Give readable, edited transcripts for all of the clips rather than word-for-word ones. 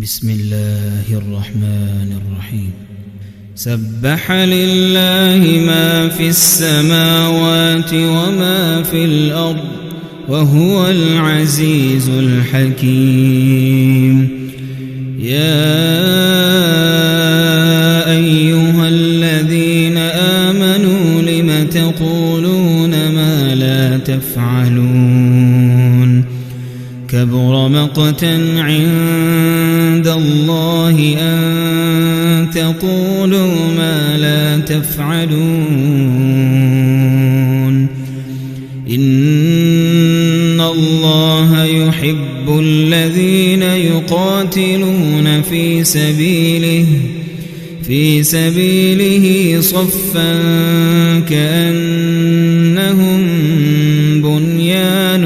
بسم الله الرحمن الرحيم. سبح لله ما في السماوات وما في الأرض وهو العزيز الحكيم. يا أيها الذين آمنوا لم تقولون ما لا تفعلون؟ كبر مقتا عند الله أن تقولوا ما لا تفعلون. إن الله يحب الذين يقاتلون في سبيله صفا كأنهم بنيان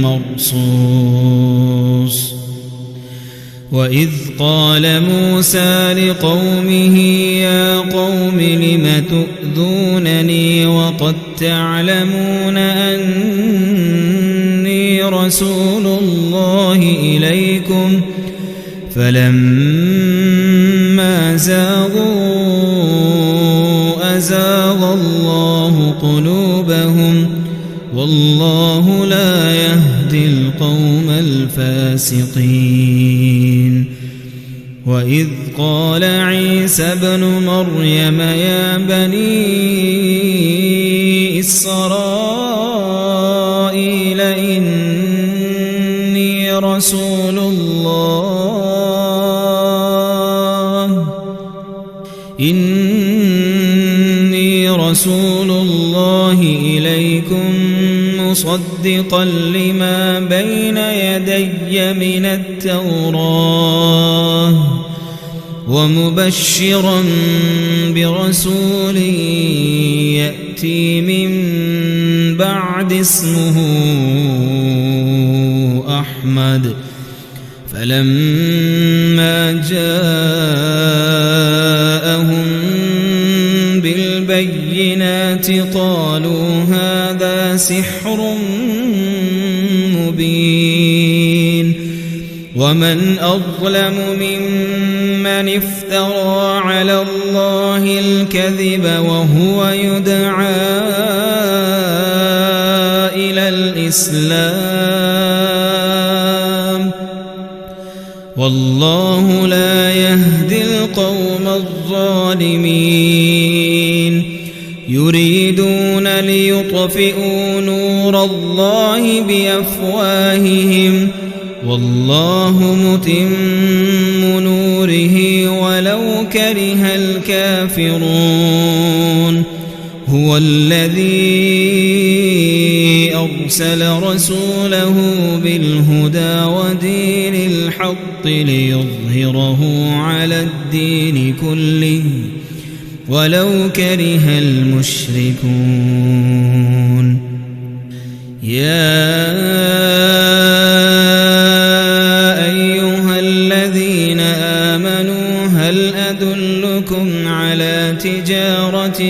مرصوص. وإذ قال موسى لقومه يا قوم لم تؤذونني وقد تعلمون أني رسول الله إليكم فلما زاغوا أزاغ الله قلوبهم والله لا يهدي القوم الفاسقين. وإذ قال عيسى ابن مريم يا بني إسرائيل إني رسول الله إليكم مصدقا لما بين يدي من التوراة ومبشرا برسول يأتي من بعد اسمه أحمد. فلما جاءهم بالبينات قالوا هذا سحر مبين. ومن أظلم ممن افترى على الله الكذب وهو يدعى إلى الإسلام والله لا يهدي القوم الظالمين. يريدون ليطفئوا نور الله بأفواههم والله متم نوره ولو كره الكافرون. هو الذي أرسل رسوله بالهدى ودين الحق ليظهره على الدين كله ولو كره المشركون. يا أيها الذين آمنوا هل أدلكم على تجارة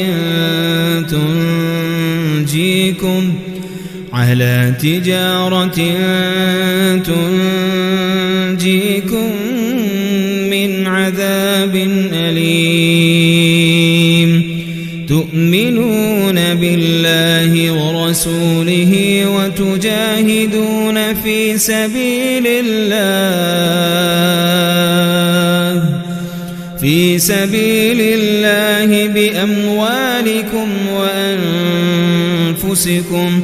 تنجيكم من عذاب أليم؟ تؤمنون بالله ورسوله وتجاهدون في سبيل الله بأموالكم وأنفسكم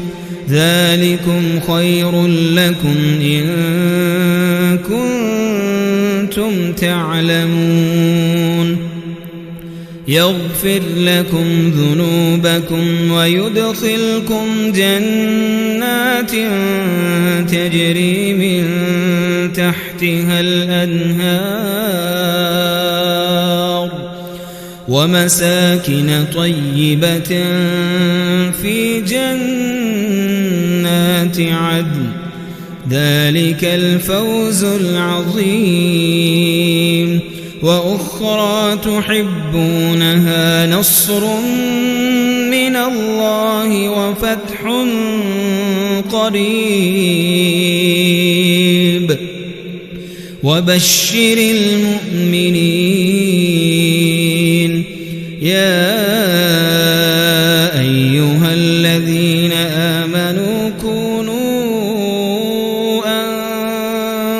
ذلكم خير لكم إن كنتم تعلمون. يغفر لكم ذنوبكم ويدخلكم جنات تجري من تحتها الأنهار ومساكن طيبة في جنات عدن ذلك الفوز العظيم. وأخرى تحبونها نصر من الله وفتح قريب وبشر المؤمنين يا أيها الذين آمنوا كونوا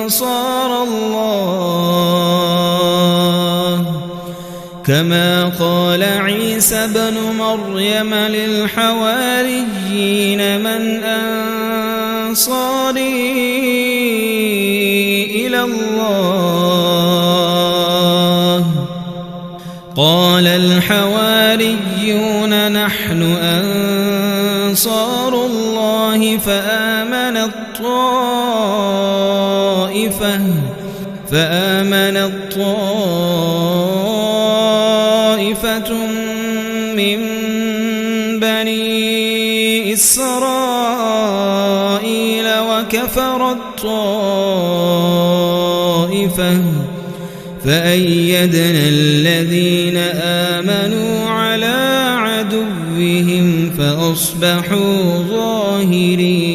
أنصار الله كما قال عيسى ابن مريم للحواريين من أنصاري إلى الله قال الحواريون نحن أنصار الله فآمنت طائفة من بني إسرائيل وكفرت طائفة فأيدنا الذين آمنوا على عدوهم فأصبحوا ظاهرين